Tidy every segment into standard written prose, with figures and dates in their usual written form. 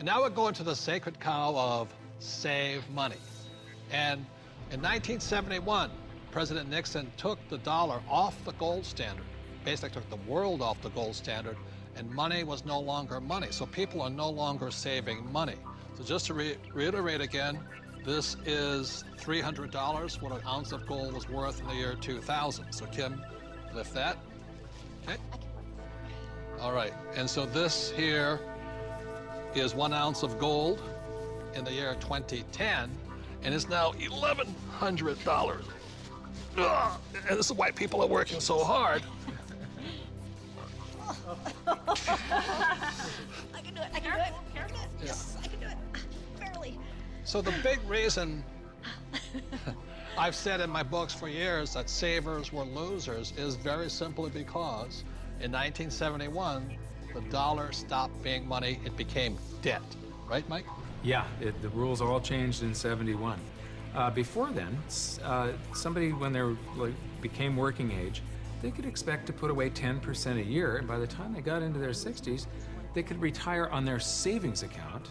And now we're going to the sacred cow of save money. And in 1971, President Nixon took the dollar off the gold standard, basically took the world off the gold standard, and money was no longer money. So people are no longer saving money. So just to reiterate again, this is $300, what an ounce of gold was worth in the year 2000. So Kim, lift that. Okay. All right, and so this here is 1 ounce of gold in the year 2010, and it's now $1,100. Ugh, and this is why people are working so hard. I can do it, I can do it. Careful. Yes, I can do it. Barely. So the big reason I've said in my books for years that savers were losers is very simply because in 1971, the dollar stopped being money, it became debt. Right, Mike? Yeah, the rules all changed in '71. Before then, somebody, when they became working age, they could expect to put away 10% a year, and by the time they got into their 60s, they could retire on their savings account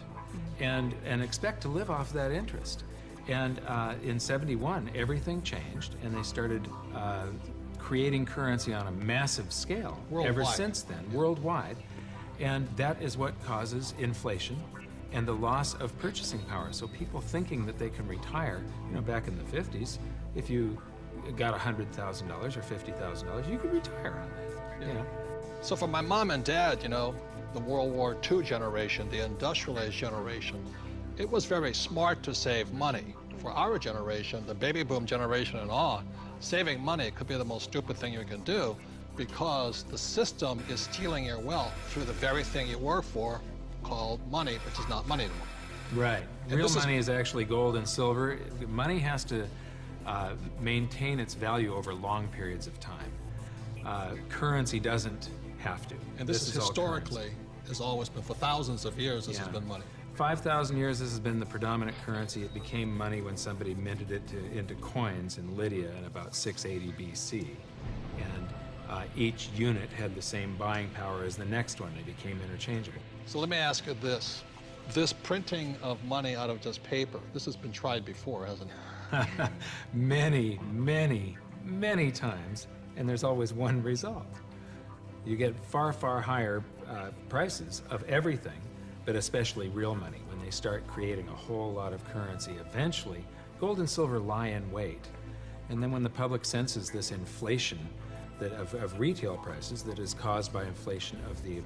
and expect to live off that interest. And in '71, everything changed, and they started creating currency on a massive scale. Worldwide. Ever since then, worldwide. And that is what causes inflation and the loss of purchasing power. So people thinking that they can retire, you know, back in the 50s, if you got $100,000 or $50,000, you could retire on that, you know. So for my mom and dad, you know, the World War II generation, the industrial age generation, it was very smart to save money. For our generation, the baby boom generation and on, saving money could be the most stupid thing you can do because the system is stealing your wealth through the very thing you work for, called money, which is not money anymore. Right. Real money is actually gold and silver. Money has to maintain its value over long periods of time. Currency doesn't have to. And this is historically, has always been, for thousands of years, this has been money. 5,000 years, this has been the predominant currency. It became money when somebody minted it into coins in Lydia in about 680 BC. And each unit had the same buying power as the next one. They became interchangeable. So let me ask you this. This printing of money out of just paper, this has been tried before, hasn't it? Many, many, many times, and there's always one result. You get far, far higher prices of everything, but especially real money. When they start creating a whole lot of currency, eventually, gold and silver lie in wait. And then when the public senses this inflation of retail prices that is caused by inflation of the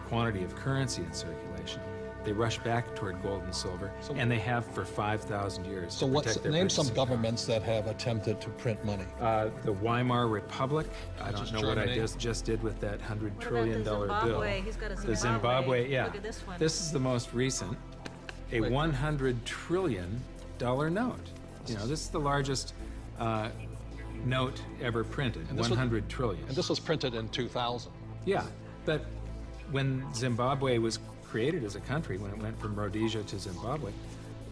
quantity of currency in circulation, they rush back toward gold and silver, and they have for 5,000 years. So name some governments that have attempted to print money. The Weimar Republic. I don't know what I just did with that $100 trillion bill. He's got a Zimbabwe. The Zimbabwe, yeah. Look at this one. This is the most recent, a $100 trillion note. You know, this is the largest note ever printed, 100 trillion. And this was printed in 2000. Yeah, but when Zimbabwe was created as a country, when it went from Rhodesia to Zimbabwe,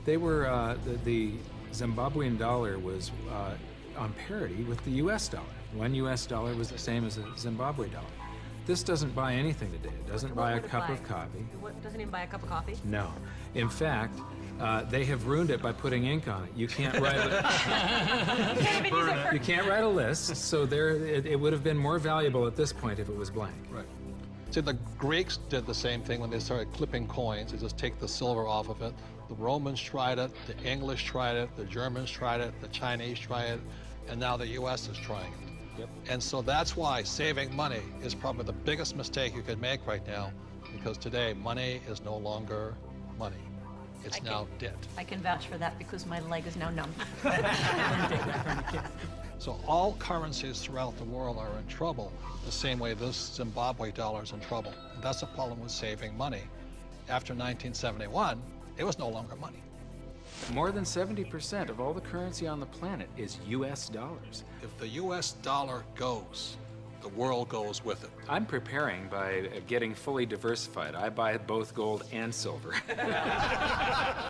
they were, the Zimbabwean dollar was on parity with the US dollar. $1 US was the same as a Zimbabwe dollar. This doesn't buy anything today. It doesn't buy a cup of coffee. What, doesn't even buy a cup of coffee? No. In fact, they have ruined it by putting ink on it. You can't write you can't write a list, so it would have been more valuable at this point if it was blank. Right. See, the Greeks did the same thing when they started clipping coins. They just take the silver off of it. The Romans tried it, the English tried it, the Germans tried it, the Chinese tried it, and now the US is trying it. Yep. And so that's why saving money is probably the biggest mistake you could make right now, because today money is no longer money. It's now debt. I can vouch for that because my leg is now numb. So all currencies throughout the world are in trouble, the same way this Zimbabwe dollar is in trouble. And that's the problem with saving money. After 1971, it was no longer money. More than 70% of all the currency on the planet is US dollars. If the US dollar goes, the world goes with it. I'm preparing by getting fully diversified. I buy both gold and silver.